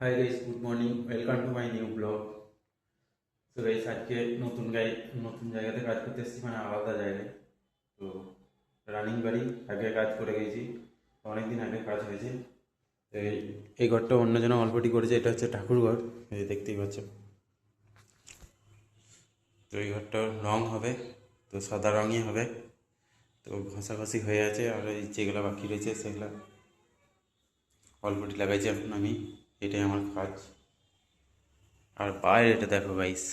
Hi guys, good morning, welcome to my new blog. তো guys, আজকে নতুন জায়গাতে কাজ করতে এসেছি, মানে আলাদা জায়গায়। তো রানিং বাড়ি আগে কাজ করে গেছি, অনেকদিন আগে কাজ হয়েছে। তো এই ঘরটা অন্যজন অল্পটি করেছে, এটা হচ্ছে ঠাকুর ঘর, এই দেখতেই পাচ্ছ। তো এই ঘরটা রং হবে, তো সাদা রঙই হবে। তো ঘষাঘষি হয়ে আছে, আর এই যেগুলো বাকি রয়েছে সেগুলো অল্পটি লাগাইছি এখন আমি। এটাই আমার কাজ। আর বাইরে এটা দেখো গাইস,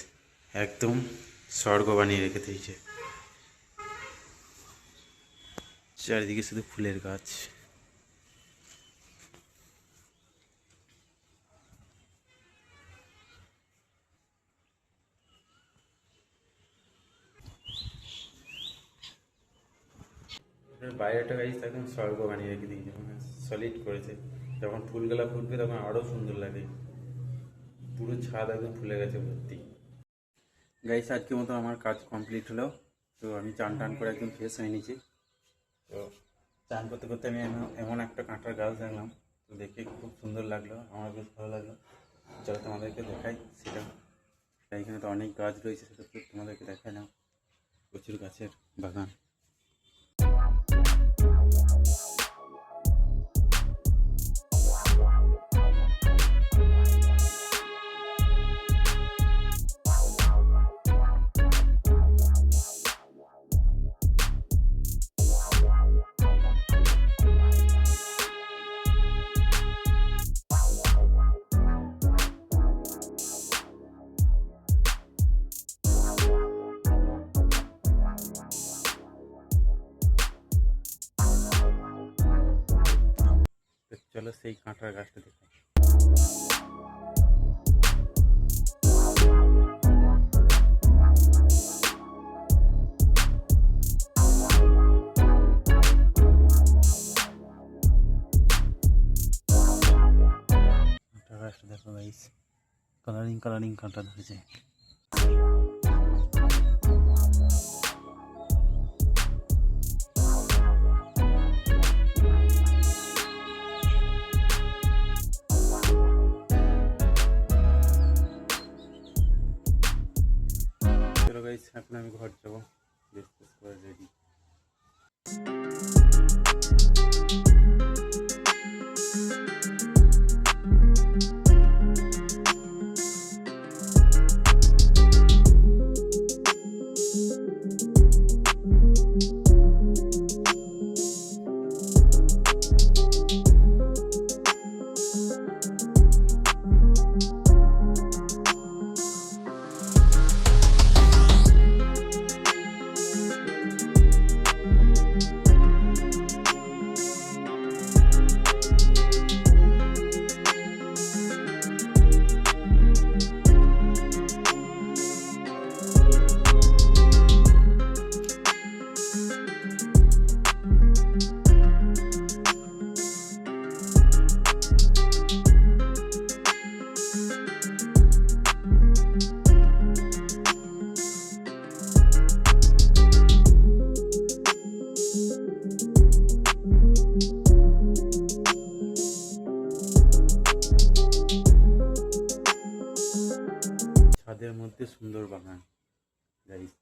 একদম স্বর্গ বানিয়ে রেখে দিয়েছে। চারিদিকে শুধু ফুলের গাছ। এটার বাইরেটা গাইস একদম স্বর্গ বানিয়ে রেখে দিয়েছে, মানে সলিড করেছে। যখন ফুলগুলা ফুটবে তখন আরও সুন্দর লাগে। পুরো ছাদ একদম ফুলে গেছে ভর্তি। গাইস, আজকের মতো আমার কাজ কমপ্লিট হলো। তো আমি চান টান করে একদম ফ্রেশ হয়ে নিয়েছি। তো চান করতে করতে আমি এমন একটা কাঁটার গাছ দেখলাম, তো দেখে খুব সুন্দর লাগলো, আমার বেশ ভালো লাগলো। চলো তোমাদেরকে দেখাই সেটা। এখানে তো অনেক গাছ রয়েছে, সেটা তো তোমাদেরকে দেখাই না। প্রচুর গাছের বাগান। তো চলো সেই কাঁটার গাছটা দেখাই। কাঁটার গাছটা দেখো গাইস, কালারিং কালারিং কাঁটা ধরেছে। চলো গাইস, এখন আমি ঘর যাবো, ড্রেস ফ্রেস করে রেডি। ছাদের মধ্যে সুন্দর বাগান গাইস।